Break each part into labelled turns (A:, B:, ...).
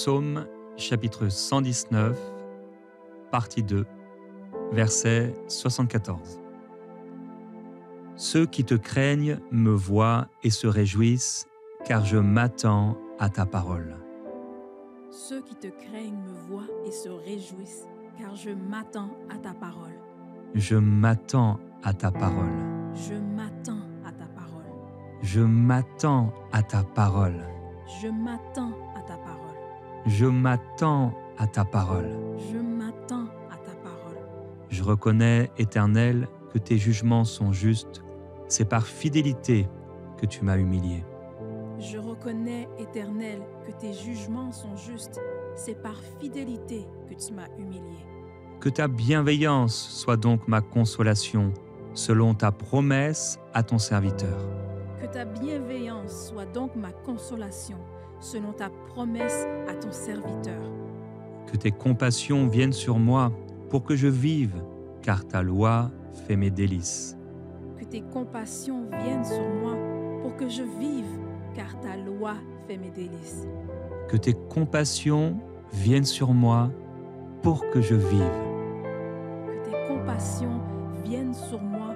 A: Psaume chapitre 119, partie 2, verset 74. Ceux qui te craignent me voient et se réjouissent, car je m'attends à ta parole.
B: Ceux qui te craignent me voient et se réjouissent, car je m'attends à ta parole.
A: Je m'attends à ta parole.
B: Je m'attends à ta parole.
A: Je m'attends à ta parole.
B: Je m'attends à ta parole.
A: Je m'attends à ta parole.
B: Je m'attends à ta parole.
A: Je reconnais, Éternel, que tes jugements sont justes. C'est par fidélité que tu m'as humilié.
B: Je reconnais, Éternel, que tes jugements sont justes. C'est par fidélité que tu m'as humilié.
A: Que ta bienveillance soit donc ma consolation, selon ta promesse à ton serviteur.
B: Que ta bienveillance soit donc ma consolation, selon ta promesse à ton serviteur.
A: Que tes compassions viennent sur moi pour que je vive, car ta loi fait mes délices.
B: Que tes compassions viennent sur moi pour que je vive, car ta loi fait mes délices.
A: Que tes compassions viennent sur moi pour que je vive.
B: Que tes compassions viennent sur moi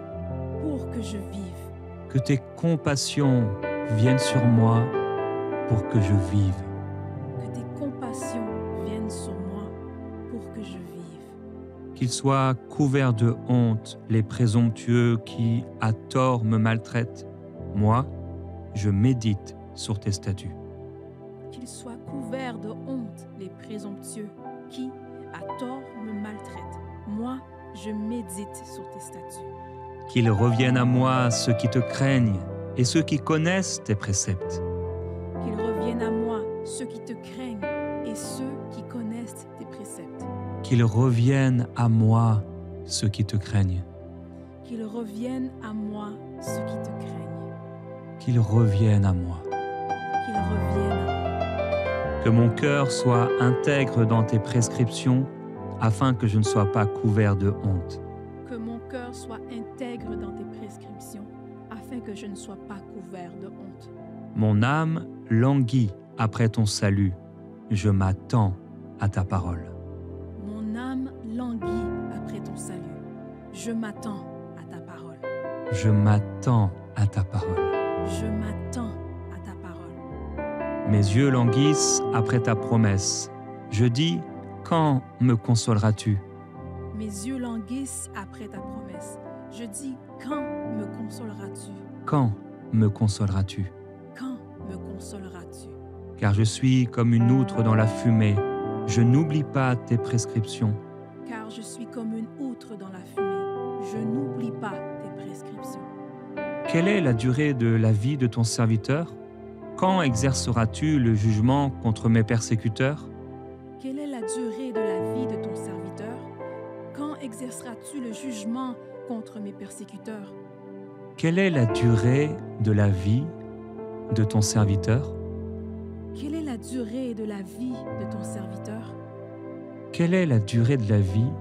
B: pour que je vive.
A: Que tes compassions viennent sur moi pour que je vive.
B: Que tes compassions viennent sur moi pour que je vive.
A: Qu'ils soient couverts de honte les présomptueux qui, à tort, me maltraitent. Moi, je médite sur tes statuts.
B: Qu'ils soient couverts de honte les présomptueux qui, à tort, me maltraitent. Moi, je médite sur tes statuts.
A: Qu'ils reviennent à moi ceux qui te craignent et ceux qui connaissent tes préceptes.
B: Qu'ils reviennent à moi ceux qui te craignent et ceux qui connaissent tes préceptes.
A: Qu'ils reviennent à moi ceux qui te craignent.
B: Qu'ils reviennent à moi ceux qui te craignent.
A: Qu'ils reviennent à moi.
B: Qu'ils reviennent à moi.
A: Que mon cœur soit intègre dans tes prescriptions, afin que je ne sois pas couvert de honte.
B: Que mon cœur soit intègre dans tes prescriptions, afin que je ne sois pas couvert de honte.
A: Mon âme languit après ton salut. Je m'attends à ta parole.
B: Mon âme languit après ton salut. Je m'attends à ta parole.
A: Je m'attends à ta parole.
B: Je m'attends à ta parole.
A: Mes yeux languissent après ta promesse. Je dis, quand me consoleras-tu?
B: Mes yeux languissent après ta promesse. Je dis, quand me consoleras-tu?
A: Quand me consoleras-tu?
B: Quand me consoleras-tu?
A: Car je suis comme une outre dans la fumée. Je n'oublie pas tes prescriptions.
B: Car je suis comme une outre dans la fumée. Je n'oublie pas tes prescriptions.
A: Quelle est la durée de la vie de ton serviteur? Quand exerceras-tu le jugement contre mes persécuteurs?
B: Quelle est la durée de la vie de ton serviteur? Quand exerceras-tu le jugement contre mes persécuteurs?
A: Quelle est la durée de la vie de ton serviteur?
B: Quelle est la durée de la vie de ton serviteur?
A: Quelle est la durée de la vie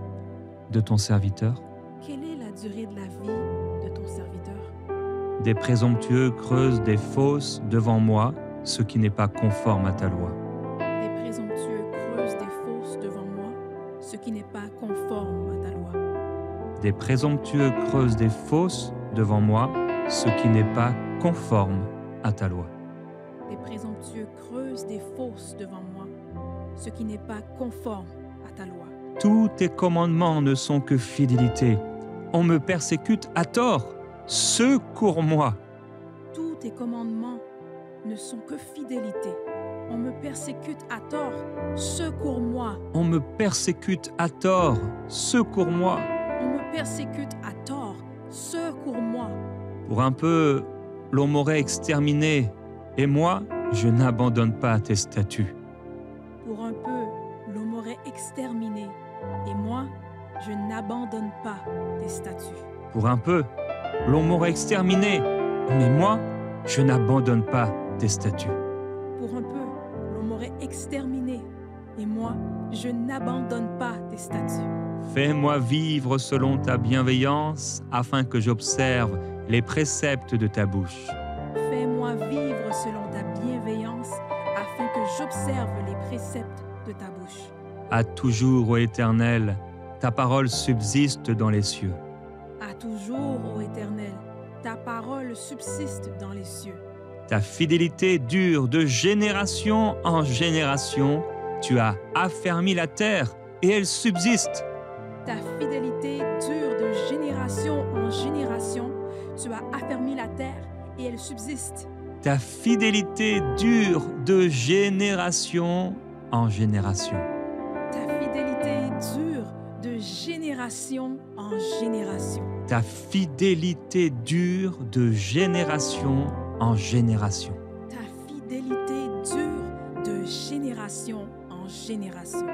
A: de ton serviteur?
B: Quelle est la durée de la vie de ton serviteur?
A: Des présomptueux creusent des fosses devant moi, ce qui n'est pas conforme à ta loi.
B: Des présomptueux creusent des fosses devant moi, ce qui n'est pas conforme à ta loi.
A: Des présomptueux creusent des fosses devant moi, ce qui n'est pas conforme à ta loi.
B: Des présomptueux creusent des fosses devant moi, ce qui n'est pas conforme à ta loi.
A: Tous tes commandements ne sont que fidélité. On me persécute à tort. Secours-moi.
B: Tous tes commandements ne sont que fidélité. On me persécute à tort. Secours-moi.
A: On me persécute à tort. Secours-moi.
B: On me persécute à tort. Secours-moi.
A: Pour un peu, l'on m'aurait exterminé, et moi, je n'abandonne pas tes statuts.
B: Pour un peu, l'on m'aurait exterminé, et moi, je n'abandonne pas tes statuts.
A: Pour un peu, l'on m'aurait exterminé, mais moi, je n'abandonne pas tes statuts.
B: Pour un peu, l'on m'aurait exterminé, et moi, je n'abandonne pas tes statuts.
A: Fais-moi vivre selon ta bienveillance, afin que j'observe les préceptes de ta bouche.
B: Fais-moi vivre selon ta bienveillance, afin que j'observe les préceptes de ta bouche.
A: À toujours, ô Éternel, ta parole subsiste dans les cieux.
B: À toujours, ô Éternel, ta parole subsiste dans les cieux.
A: Ta fidélité dure de génération en génération. Tu as affermi la terre et elle subsiste.
B: Ta fidélité dure de génération en génération. Tu as affermi la terre et elle subsiste.
A: Ta fidélité dure de génération en génération.
B: Ta fidélité dure de génération en génération.
A: Ta fidélité dure de génération en génération.
B: Ta fidélité dure de génération en génération.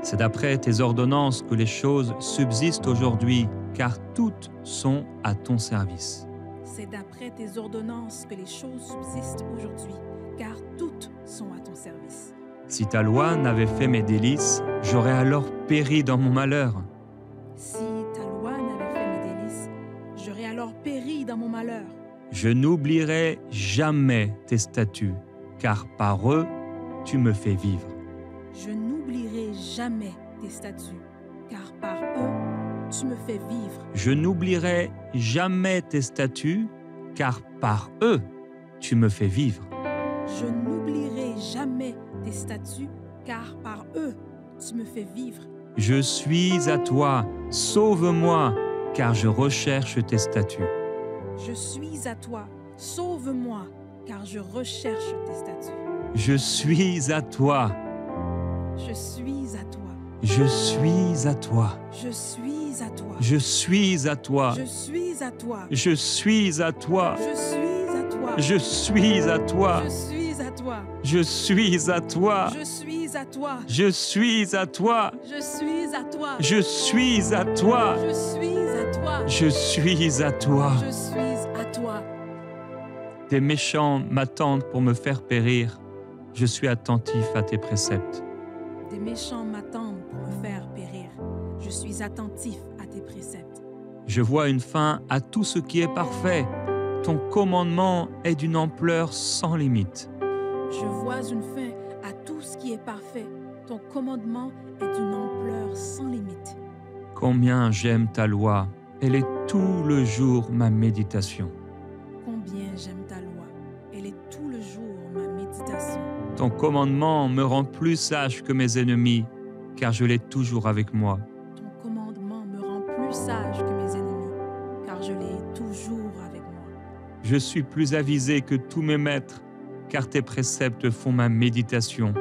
A: C'est d'après tes ordonnances que les choses subsistent aujourd'hui, car toutes sont à ton service.
B: C'est d'après tes ordonnances que les choses subsistent aujourd'hui, car toutes sont à ton service.
A: Si ta loi n'avait fait mes délices, j'aurais alors péri dans mon malheur.
B: Si ta loi n'avait fait mes délices, j'aurais alors péri dans mon malheur.
A: Je n'oublierai jamais tes statuts, car par eux, tu me fais vivre.
B: Je n'oublierai jamais tes statuts, car par eux, tu me fais vivre.
A: Je n'oublierai jamais tes statuts, car par eux, tu me fais vivre.
B: Je n'oublierai jamais tes statuts, car par eux, tu me fais vivre.
A: Je suis à toi, sauve-moi, car je recherche tes statuts.
B: Je suis à toi, sauve-moi, car je recherche tes statuts.
A: Je suis à toi.
B: Je suis à toi.
A: Je suis à toi.
B: Je suis à toi.
A: Je suis à toi.
B: Je suis à toi.
A: Je suis à toi.
B: Je suis à toi.
A: Je suis à toi.
B: Je suis à toi.
A: Je suis à toi.
B: Je suis à toi.
A: Je suis à toi.
B: Je suis à toi.
A: Je suis à toi.
B: Je suis à toi.
A: Je suis à toi.
B: Je suis à toi.
A: Des méchants m'attendent pour me faire périr. Je suis attentif à tes préceptes.
B: Des méchants m'attendent pour me faire périr. Je suis attentif à tes préceptes.
A: Je vois une fin à tout ce qui est parfait. Ton commandement est d'une ampleur sans limite.
B: Je vois une fin à tout ce qui est parfait. Ton commandement est d'une ampleur sans limite.
A: Combien j'aime ta loi. Elle est tout le jour ma méditation.
B: Combien j'aime ta loi. Elle est tout le jour ma méditation.
A: Ton commandement me rend plus sage que mes ennemis, car je l'ai toujours avec moi.
B: Ton commandement me rend plus sage que mes ennemis, car je l'ai toujours avec moi.
A: Je suis plus avisé que tous mes maîtres, car tes préceptes font ma méditation.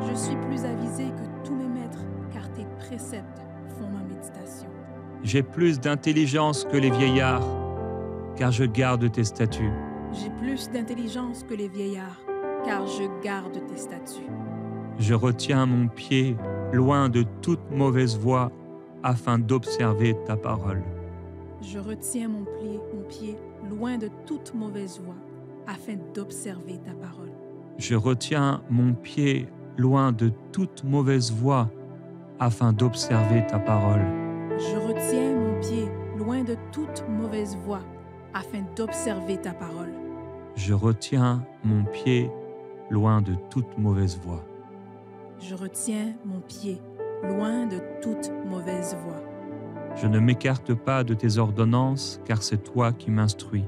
B: Je suis plus avisé que tous mes maîtres, car tes préceptes font ma méditation.
A: J'ai plus d'intelligence que les vieillards, car je garde tes statuts.
B: J'ai plus d'intelligence que les vieillards, car je garde tes statuts.
A: Je retiens mon pied loin de toute mauvaise voie, afin d'observer ta parole.
B: Je retiens mon pied loin de toute mauvaise voie, afin d'observer ta parole.
A: Je retiens mon pied loin de toute mauvaise voie, afin d'observer ta parole.
B: Je retiens mon pied loin de toute mauvaise voie, afin d'observer ta parole.
A: Je retiens mon pied loin de toute mauvaise voie.
B: Je retiens mon pied loin de toute mauvaise voie.
A: Je ne m'écarte pas de tes ordonnances, car c'est toi qui m'instruis.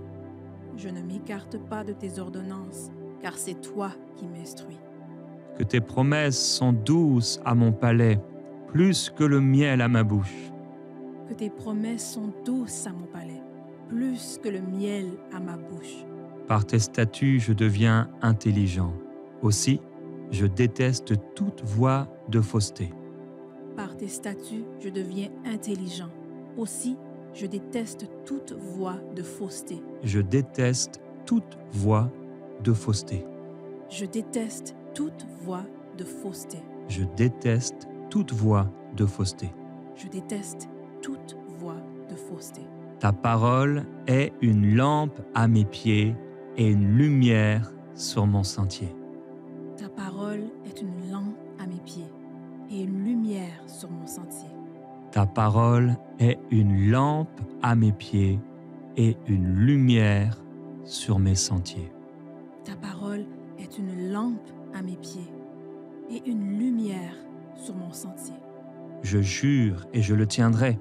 B: Je ne m'écarte pas de tes ordonnances, car c'est toi qui m'instruis.
A: Que tes promesses sont douces à mon palais, plus que le miel à ma bouche.
B: Que tes promesses sont douces à mon palais, plus que le miel à ma bouche.
A: Par tes statuts, je deviens intelligent. Aussi, je déteste toute voie de fausseté.
B: Par tes statuts, je deviens intelligent. Aussi, je déteste toute voie de fausseté.
A: Je déteste toute voie de fausseté.
B: Je déteste toute voie de fausseté.
A: Je déteste toute voie de fausseté.
B: Je déteste toute voie de fausseté.
A: Ta parole est une lampe à mes pieds et une lumière sur mon sentier.
B: Ta parole est une lampe à mes pieds et une lumière sur mon sentier.
A: Ta parole est une lampe à mes pieds et une lumière sur mes sentiers.
B: Ta parole est une lampe à mes pieds et une lumière sur mon sentier.
A: Je jure et je le tiendrai,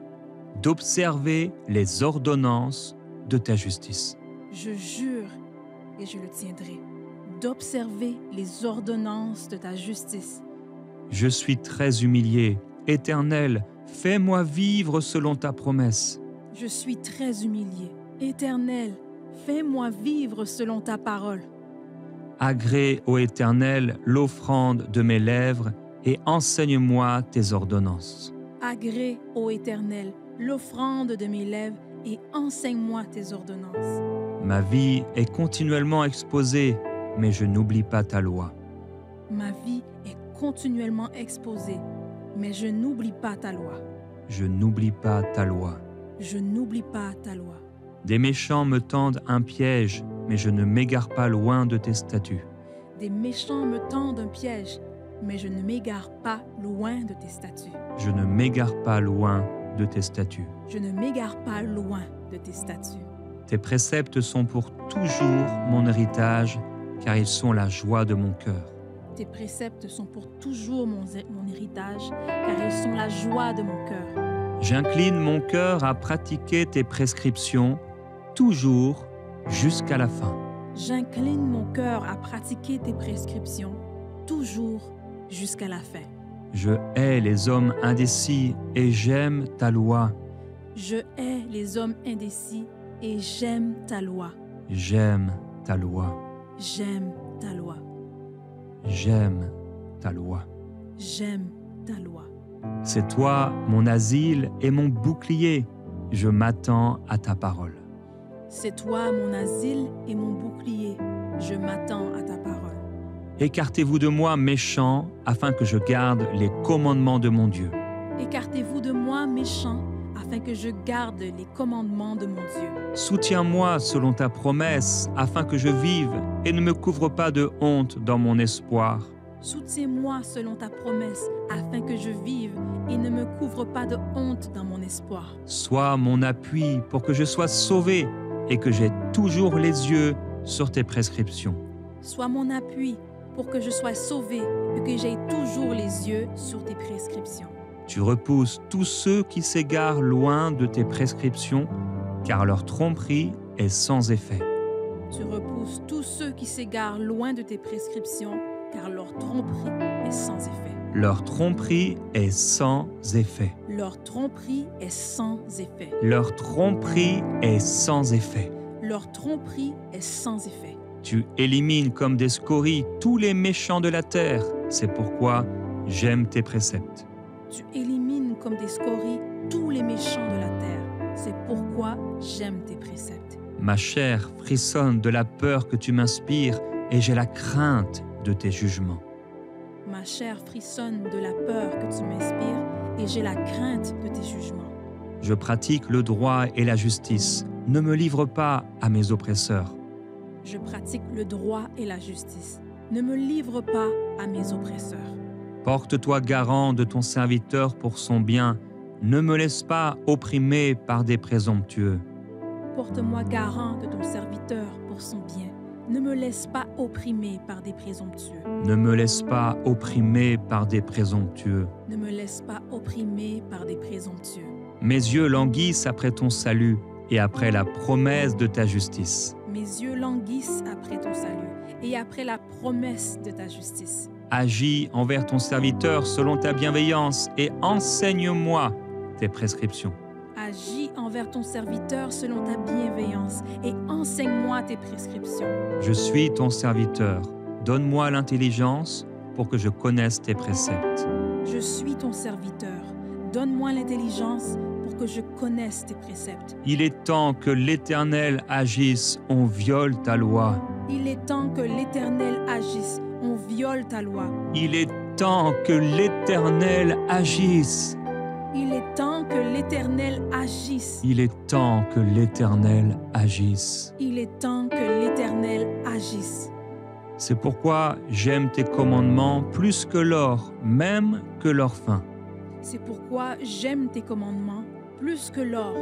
A: d'observer les ordonnances de ta justice.
B: Je jure et je le tiendrai, d'observer les ordonnances de ta justice.
A: Je suis très humilié. Éternel, fais-moi vivre selon ta promesse.
B: Je suis très humilié. Éternel, fais-moi vivre selon ta parole.
A: Agrée, ô Éternel, l'offrande de mes lèvres et enseigne-moi tes ordonnances.
B: Agrée, ô Éternel, l'offrande de mes lèvres et enseigne-moi tes ordonnances.
A: Ma vie est continuellement exposée, mais je n'oublie pas ta loi.
B: Ma vie est continuellement exposée, mais je n'oublie pas ta loi.
A: Je n'oublie pas ta loi.
B: Je n'oublie pas ta loi.
A: Des méchants me tendent un piège, mais je ne m'égare pas loin de tes statuts.
B: Des méchants me tendent un piège, mais je ne m'égare pas loin de tes statuts.
A: Je ne m'égare pas loin de tes statuts.
B: Je ne m'égare pas loin de tes statuts.
A: Tes préceptes sont pour toujours mon héritage, car ils sont la joie de mon cœur.
B: Tes préceptes sont pour toujours mon héritage, car ils sont la joie de mon cœur.
A: J'incline mon cœur à pratiquer tes prescriptions, toujours jusqu'à la fin.
B: J'incline mon cœur à pratiquer tes prescriptions, toujours jusqu'à la fin.
A: Je hais les hommes indécis et j'aime ta loi.
B: Je hais les hommes indécis et j'aime ta loi.
A: J'aime ta loi.
B: J'aime ta loi.
A: J'aime ta loi.
B: J'aime ta loi.
A: C'est toi mon asile et mon bouclier. Je m'attends à ta parole.
B: C'est toi mon asile et mon bouclier. Je m'attends à ta parole.
A: Écartez-vous de moi, méchants, afin que je garde les commandements de mon Dieu.
B: Écartez-vous de moi, méchants, afin que je garde les commandements de mon Dieu.
A: Soutiens-moi selon ta promesse, afin que je vive et ne me couvre pas de honte dans mon espoir.
B: Soutiens-moi selon ta promesse, afin que je vive et ne me couvre pas de honte dans mon espoir.
A: Sois mon appui pour que je sois sauvé et que j'aie toujours les yeux sur tes prescriptions.
B: Sois mon appui pour que je sois sauvé et que j'aie toujours les yeux sur tes prescriptions.
A: Tu repousses tous ceux qui s'égarent loin de tes prescriptions, car leur tromperie est sans effet.
B: Tu repousses tous ceux qui s'égarent loin de tes prescriptions, car leur tromperie est sans effet.
A: Leur tromperie est sans effet.
B: Leur tromperie est sans effet.
A: Leur tromperie est sans effet.
B: Leur tromperie est sans effet.
A: Tu élimines comme des scories tous les méchants de la terre. C'est pourquoi j'aime tes préceptes.
B: Tu élimines comme des scories tous les méchants de la terre. C'est pourquoi j'aime tes préceptes.
A: Ma chair frissonne de la peur que tu m'inspires et j'ai la crainte de tes jugements.
B: Ma chair frissonne de la peur que tu m'inspires et j'ai la crainte de tes jugements.
A: Je pratique le droit et la justice. Ne me livre pas à mes oppresseurs.
B: Je pratique le droit et la justice. Ne me livre pas à mes oppresseurs.
A: Porte-toi garant de ton serviteur pour son bien. Ne me laisse pas opprimer par des présomptueux.
B: Porte-moi garant de ton serviteur pour son bien. Ne me laisse pas opprimer par des présomptueux.
A: Ne me laisse pas opprimer par des présomptueux.
B: Ne me laisse pas opprimer par des présomptueux.
A: Mes yeux languissent après ton salut et après la promesse de ta justice.
B: Mes yeux languissent après ton salut et après la promesse de ta justice.
A: Agis envers ton serviteur selon ta bienveillance et enseigne-moi tes prescriptions.
B: Agis envers ton serviteur selon ta bienveillance et enseigne-moi tes prescriptions.
A: Je suis ton serviteur. Donne-moi l'intelligence pour que je connaisse tes préceptes.
B: Je suis ton serviteur. Donne-moi l'intelligence pour que je connaisse tes préceptes.
A: Il est temps que l'Éternel agisse, on viole ta loi.
B: Il est temps que l'Éternel agisse, on viole ta loi.
A: Il est temps que l'Éternel agisse.
B: Il est temps que l'Éternel agisse.
A: Il est temps que l'Éternel agisse.
B: Il est temps que l'Éternel agisse.
A: C'est pourquoi j'aime tes commandements plus que l'or, même que l'or fin.
B: C'est pourquoi j'aime tes commandements plus que l'or,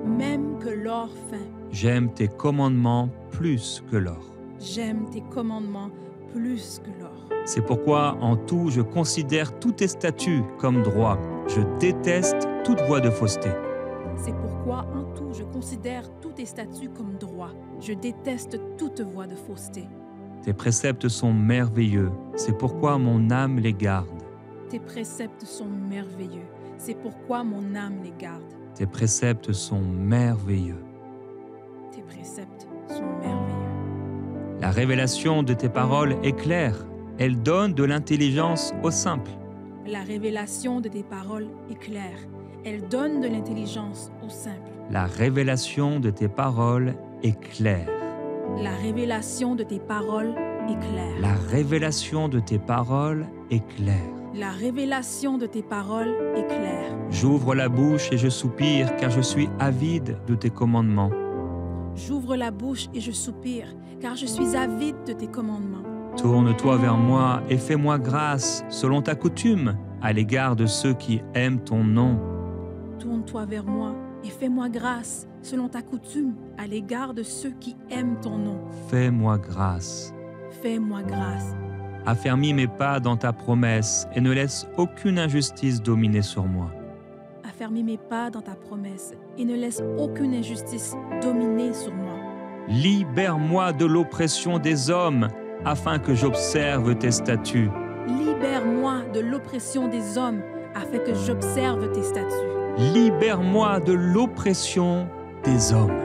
B: même que l'or fin.
A: J'aime tes commandements plus que l'or.
B: J'aime tes commandements plus que l'or.
A: C'est pourquoi en tout je considère tous tes statuts comme droits. Je déteste toute voie de fausseté.
B: C'est pourquoi en tout je considère tous tes statuts comme droits. Je déteste toute voie de fausseté.
A: Tes préceptes sont merveilleux. C'est pourquoi mon âme les garde.
B: Tes préceptes sont merveilleux. C'est pourquoi mon âme les garde.
A: Tes préceptes sont merveilleux.
B: Tes préceptes sont merveilleux.
A: La révélation de tes paroles est claire. Elle donne de l'intelligence aux simples.
B: La révélation de tes paroles est claire. Elle donne de l'intelligence aux simples.
A: La révélation de tes paroles est claire.
B: La révélation de tes paroles est claire.
A: La révélation de tes paroles est claire.
B: La révélation de tes paroles est claire.
A: J'ouvre la bouche et je soupire, car je suis avide de tes commandements.
B: J'ouvre la bouche et je soupire, car je suis avide de tes commandements.
A: Tourne-toi vers moi et fais-moi grâce, selon ta coutume, à l'égard de ceux qui aiment ton nom.
B: Tourne-toi vers moi et fais-moi grâce, selon ta coutume, à l'égard de ceux qui aiment ton nom.
A: Fais-moi grâce.
B: Fais-moi grâce.
A: Affermis mes pas dans ta promesse et ne laisse aucune injustice dominer sur moi.
B: Affermis mes pas dans ta promesse et ne laisse aucune injustice dominer sur moi.
A: Libère-moi de l'oppression des hommes, afin que j'observe tes statuts.
B: Libère-moi de l'oppression des hommes, afin que j'observe tes statuts.
A: Libère-moi de l'oppression des hommes.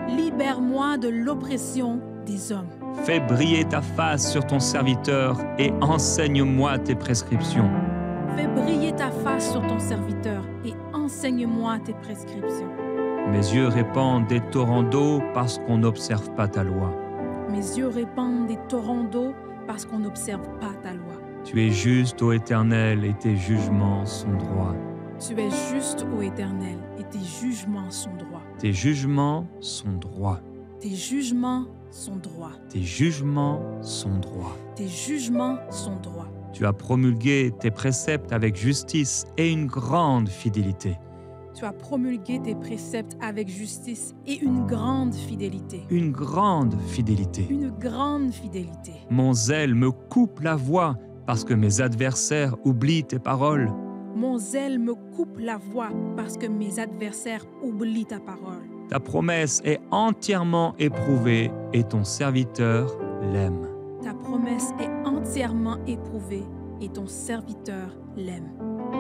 B: Libère-moi de l'oppression des hommes.
A: Fais briller ta face sur ton serviteur et enseigne-moi tes prescriptions.
B: Fais briller ta face sur ton serviteur et enseigne-moi tes prescriptions.
A: Mes yeux répandent des torrents d'eau parce qu'on n'observe pas ta loi.
B: Mes yeux répandent des torrents d'eau parce qu'on n'observe pas ta loi.
A: Tu es juste, ô Éternel, et tes jugements sont droits.
B: Tu es juste, ô Éternel, et tes jugements sont droits.
A: Tes jugements sont droits.
B: Tes jugements sont droits.
A: Tes jugements sont droits.
B: Tes jugements sont droits.
A: Tu as promulgué tes préceptes avec justice et une grande fidélité.
B: Tu as promulgué tes préceptes avec justice et une grande fidélité.
A: Une grande fidélité.
B: Une grande fidélité.
A: Mon zèle me coupe la voix parce que mes adversaires oublient tes paroles.
B: Mon zèle me coupe la voix parce que mes adversaires oublient ta parole.
A: Ta promesse est entièrement éprouvée et ton serviteur l'aime.
B: Ta promesse est entièrement éprouvée et ton serviteur l'aime.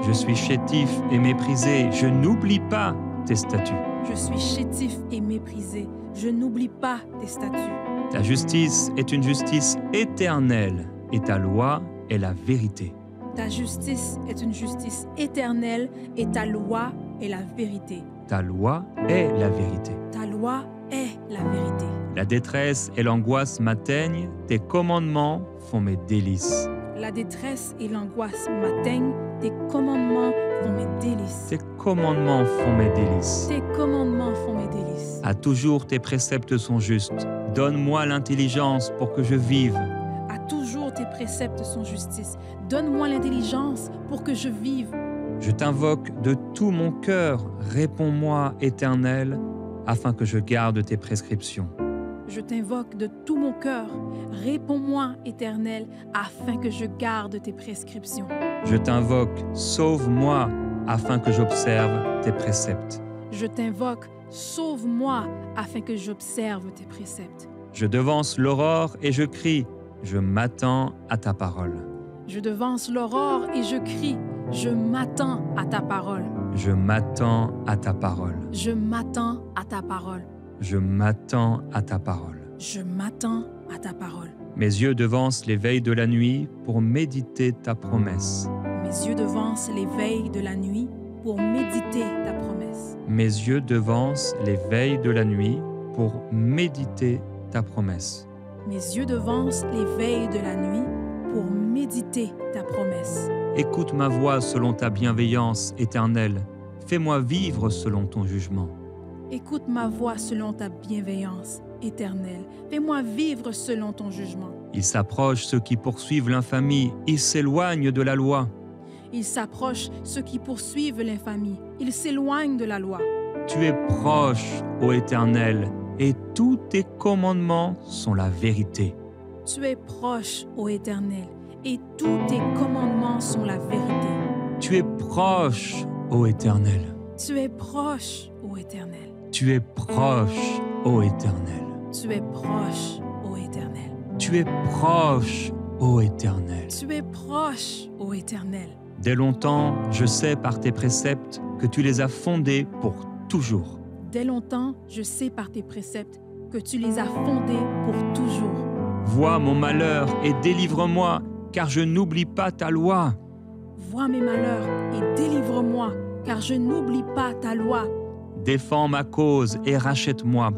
A: Je suis chétif et méprisé, je n'oublie pas tes statuts.
B: Je suis chétif et méprisé, je n'oublie pas tes statuts.
A: Ta justice est une justice éternelle et ta loi est la vérité.
B: Ta justice est une justice éternelle et ta loi est la vérité.
A: Ta loi est la vérité.
B: Ta loi est la vérité.
A: La détresse et l'angoisse m'atteignent, tes commandements font mes délices.
B: La détresse et l'angoisse m'atteignent, tes commandements font mes délices.
A: Tes commandements font mes délices.
B: Tes commandements font mes délices.
A: À toujours tes préceptes sont justes. Donne-moi l'intelligence pour que je vive.
B: À toujours tes préceptes sont justice. Donne-moi l'intelligence pour que je vive.
A: Je t'invoque de tout mon cœur. Réponds-moi, Éternel, afin que je garde tes prescriptions.
B: Je t'invoque de tout mon cœur. Réponds-moi, Éternel, afin que je garde tes prescriptions.
A: Je t'invoque, sauve-moi, afin que j'observe tes préceptes.
B: Je t'invoque, sauve-moi, afin que j'observe tes préceptes.
A: Je devance l'aurore et je crie, je m'attends à ta parole.
B: Je devance l'aurore et je crie, je m'attends à ta parole.
A: Je m'attends à ta parole.
B: Je m'attends à ta parole.
A: Je m'attends à ta parole.
B: Je m'attends à ta parole.
A: Mes yeux devancent les veilles de la nuit pour méditer ta promesse.
B: Mes yeux devancent les veilles de la nuit pour méditer ta promesse.
A: Mes yeux devancent les veilles de la nuit pour méditer ta promesse.
B: Mes yeux devancent les veilles de la nuit pour méditer ta promesse.
A: Écoute ma voix selon ta bienveillance éternelle. Fais-moi vivre selon ton jugement.
B: Écoute ma voix selon ta bienveillance éternelle. Fais-moi vivre selon ton jugement.
A: Ils s'approchent ceux qui poursuivent l'infamie. Ils s'éloignent de la loi.
B: Ils s'approchent ceux qui poursuivent l'infamie. Ils s'éloignent de la loi.
A: Tu es proche, ô Éternel, et tous tes commandements sont la vérité.
B: Tu es proche, ô Éternel, et tous tes commandements sont la vérité.
A: Tu es proche, ô Éternel.
B: Tu es proche, ô Éternel.
A: Tu es proche, ô Éternel.
B: Tu es proche, ô Éternel.
A: Tu es proche, ô Éternel.
B: Tu es proche, ô Éternel.
A: Dès longtemps, je sais par tes préceptes que tu les as fondés pour toujours.
B: Dès longtemps, je sais par tes préceptes que tu les as fondés pour toujours.
A: Vois mon malheur et délivre-moi, car je n'oublie pas ta loi.
B: Vois mes malheurs et délivre-moi, car je n'oublie pas ta loi.
A: Défends ma cause et rachète-moi.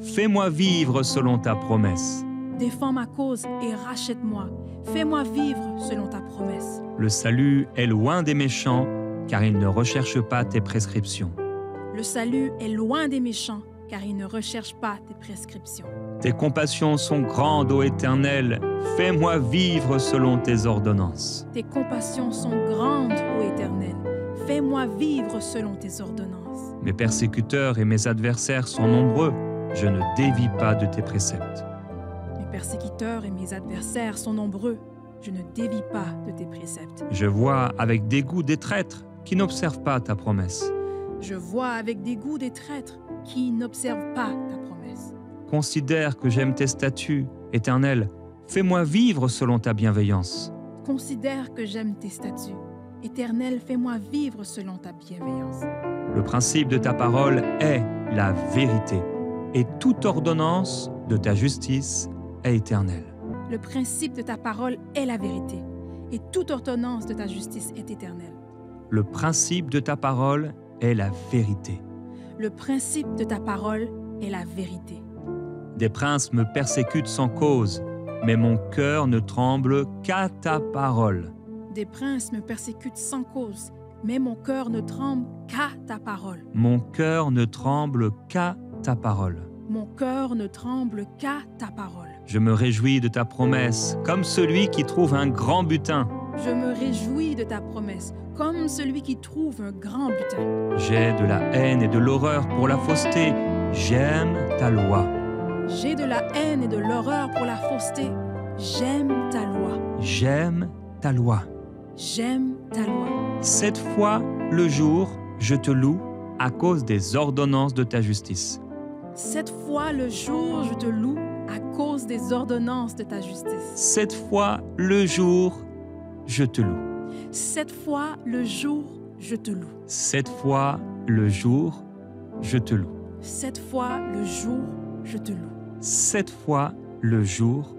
A: Fais-moi vivre selon ta promesse.
B: Défends ma cause et rachète-moi. Fais-moi vivre selon ta promesse.
A: Le salut est loin des méchants, car ils ne recherchent pas tes prescriptions.
B: Le salut est loin des méchants, car ils ne recherchent pas tes prescriptions.
A: Tes compassions sont grandes, ô Éternel. Fais-moi vivre selon tes ordonnances.
B: Tes compassions sont grandes, ô Éternel. Fais-moi vivre selon tes ordonnances.
A: Mes persécuteurs et mes adversaires sont nombreux. Je ne dévie pas de tes préceptes.
B: Mes persécuteurs et mes adversaires sont nombreux. Je ne dévie pas de tes préceptes.
A: Je vois avec dégoût des traîtres qui n'observent pas ta promesse.
B: Je vois avec dégoût des traîtres qui n'observent pas ta promesse.
A: Considère que j'aime tes statuts, Éternel. Fais-moi vivre selon ta bienveillance.
B: Considère que j'aime tes statuts. Éternel, fais-moi vivre selon ta bienveillance.
A: Le principe de ta parole est la vérité, et toute ordonnance de ta justice est éternelle.
B: Le principe de ta parole est la vérité, et toute ordonnance de ta justice est éternelle.
A: Le principe de ta parole est la vérité.
B: Le principe de ta parole est la vérité.
A: Des princes me persécutent sans cause, mais mon cœur ne tremble qu'à ta parole.
B: Des princes me persécutent sans cause, mais mon cœur ne tremble qu'à ta parole.
A: Mon cœur ne tremble qu'à ta parole.
B: Mon cœur ne tremble qu'à ta parole.
A: Je me réjouis de ta promesse, comme celui qui trouve un grand butin.
B: Je me réjouis de ta promesse, comme celui qui trouve un grand butin.
A: J'ai de la haine et de l'horreur pour la fausseté. J'aime ta loi.
B: J'ai de la haine et de l'horreur pour la fausseté. J'aime ta loi.
A: J'aime ta loi.
B: J'aime ta loi.
A: 7 fois le jour, je te loue à cause des ordonnances de ta justice.
B: 7 fois le jour, je te loue à cause des ordonnances de ta justice.
A: 7 fois le jour, je te loue.
B: 7 fois le jour, je te loue.
A: 7 fois le jour, je te loue.
B: 7 fois le jour, je te loue.
A: 7 fois le jour,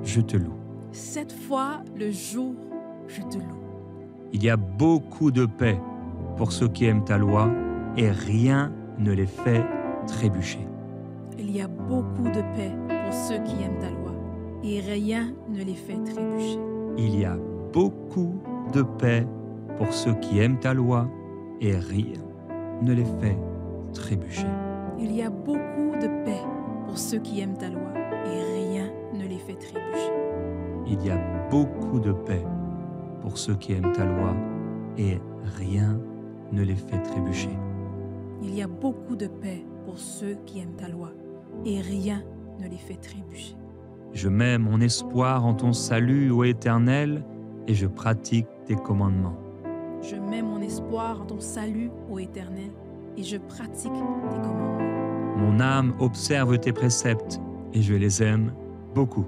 A: je te loue.
B: 7 fois le jour, je te loue.
A: Il y a beaucoup de paix pour ceux qui aiment ta loi et rien ne les fait trébucher.
B: Il y a beaucoup de paix pour ceux qui aiment ta loi et rien ne les fait trébucher.
A: Il y a beaucoup de paix pour ceux qui aiment ta loi et rien ne les fait trébucher.
B: Il y a beaucoup de paix pour ceux qui aiment ta loi et rien ne les fait trébucher.
A: Il y a beaucoup de paix pour ceux qui aiment ta loi et rien ne les fait trébucher.
B: Il y a beaucoup de paix pour ceux qui aiment ta loi et rien ne les fait trébucher.
A: Je mets mon espoir en ton salut, ô Éternel, et je pratique tes commandements.
B: Je mets mon espoir en ton salut, ô Éternel, et je pratique tes commandements.
A: Mon âme observe tes préceptes et je les aime beaucoup.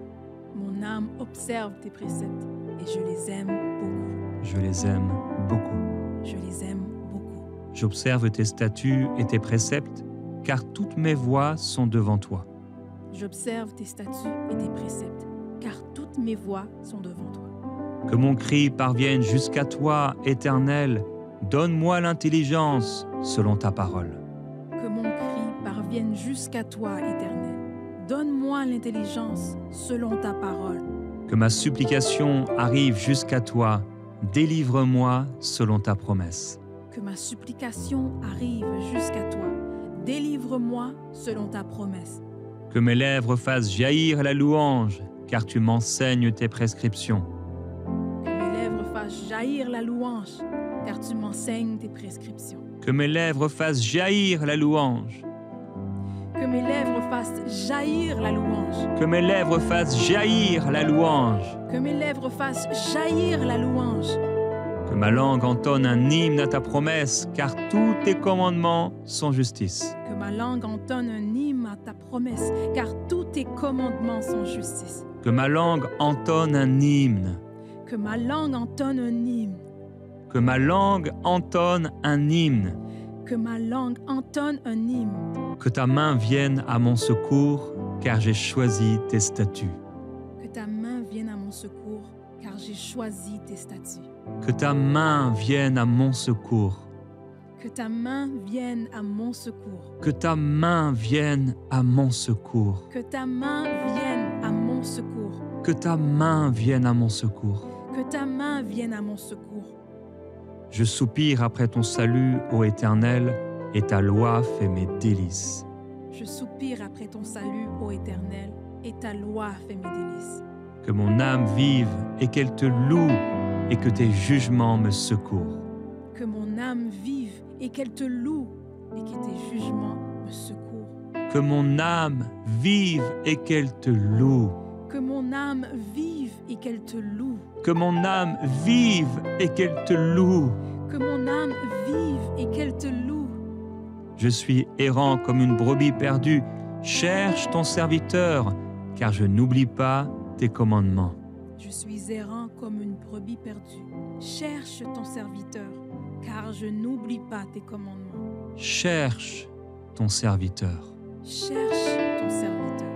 B: Mon âme observe tes préceptes et je les aime beaucoup.
A: Je les aime beaucoup.
B: Je les aime beaucoup.
A: J'observe tes statuts et tes préceptes, car toutes mes voies sont devant toi.
B: J'observe tes statuts et tes préceptes, car toutes mes voies sont devant toi.
A: Que mon cri parvienne jusqu'à toi, Éternel. Donne-moi l'intelligence selon ta parole.
B: Que mon cri parvienne jusqu'à toi, Éternel. Donne-moi l'intelligence selon ta parole.
A: Que ma supplication arrive jusqu'à toi. Délivre-moi selon ta promesse.
B: Que ma supplication arrive jusqu'à toi. Délivre-moi selon ta promesse.
A: Que mes lèvres fassent jaillir la louange, car tu m'enseignes tes prescriptions.
B: Que mes lèvres fassent jaillir la louange, car tu m'enseignes tes prescriptions.
A: Que mes lèvres fassent jaillir la louange.
B: Que mes lèvres fassent jaillir la louange.
A: Que mes lèvres fassent jaillir la louange.
B: Que mes lèvres fassent jaillir la louange.
A: Que ma langue entonne un hymne à ta promesse, car tous tes commandements sont justice.
B: Que ma langue entonne un hymne à ta promesse, car tous tes commandements sont justice.
A: Que ma langue entonne un hymne.
B: Que ma langue entonne un hymne.
A: Que ma langue entonne un hymne.
B: Que ma langue entonne un hymne.
A: Que ta main vienne à mon secours, car j'ai choisi tes statuts.
B: Que ta main vienne à mon secours, car j'ai choisi tes statuts.
A: Que ta main vienne à mon secours.
B: Que ta main vienne à mon secours.
A: Que ta main vienne à mon secours.
B: Que ta main vienne à mon secours.
A: Que ta main vienne à mon secours.
B: Que ta main vienne à mon secours.
A: Je soupire après ton salut, ô Éternel, et ta loi fait mes délices.
B: Je soupire après ton salut, ô Éternel, et ta loi fait mes délices.
A: Que mon âme vive et qu'elle te loue, et que tes jugements me secourent.
B: Que mon âme vive et qu'elle te loue, et que tes jugements me secourent.
A: Que mon âme vive et qu'elle te loue.
B: Que mon âme vive et qu'elle te loue.
A: Que mon âme vive et qu'elle te loue.
B: Que mon âme vive et qu'elle te loue.
A: Je suis errant comme une brebis perdue. Cherche ton serviteur, car je n'oublie pas tes commandements.
B: Je suis errant comme une brebis perdue. Cherche ton serviteur, car je n'oublie pas tes commandements.
A: Cherche ton serviteur.
B: Cherche ton serviteur.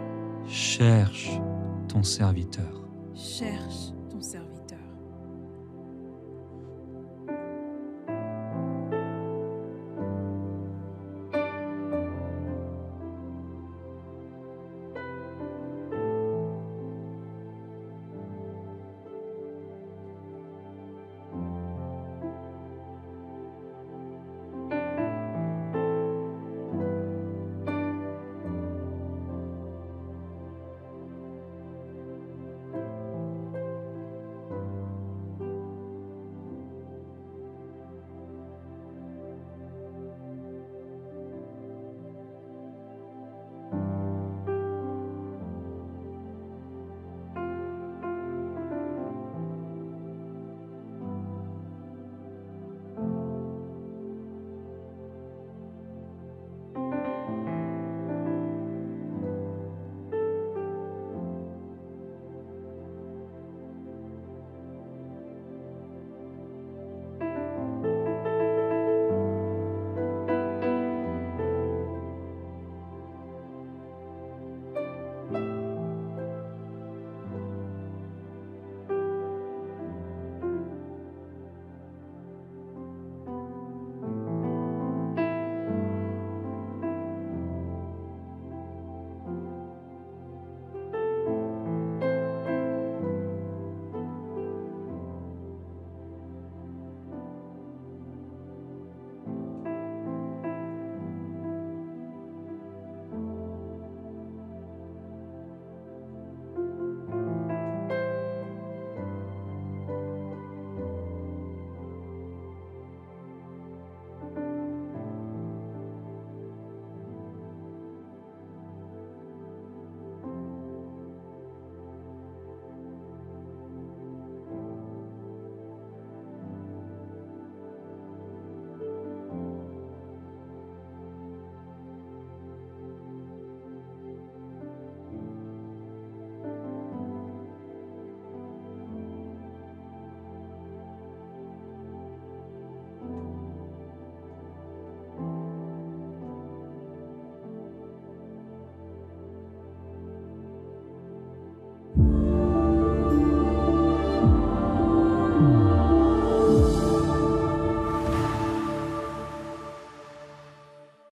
A: Cherche ton serviteur.
B: Cherche ton serviteur.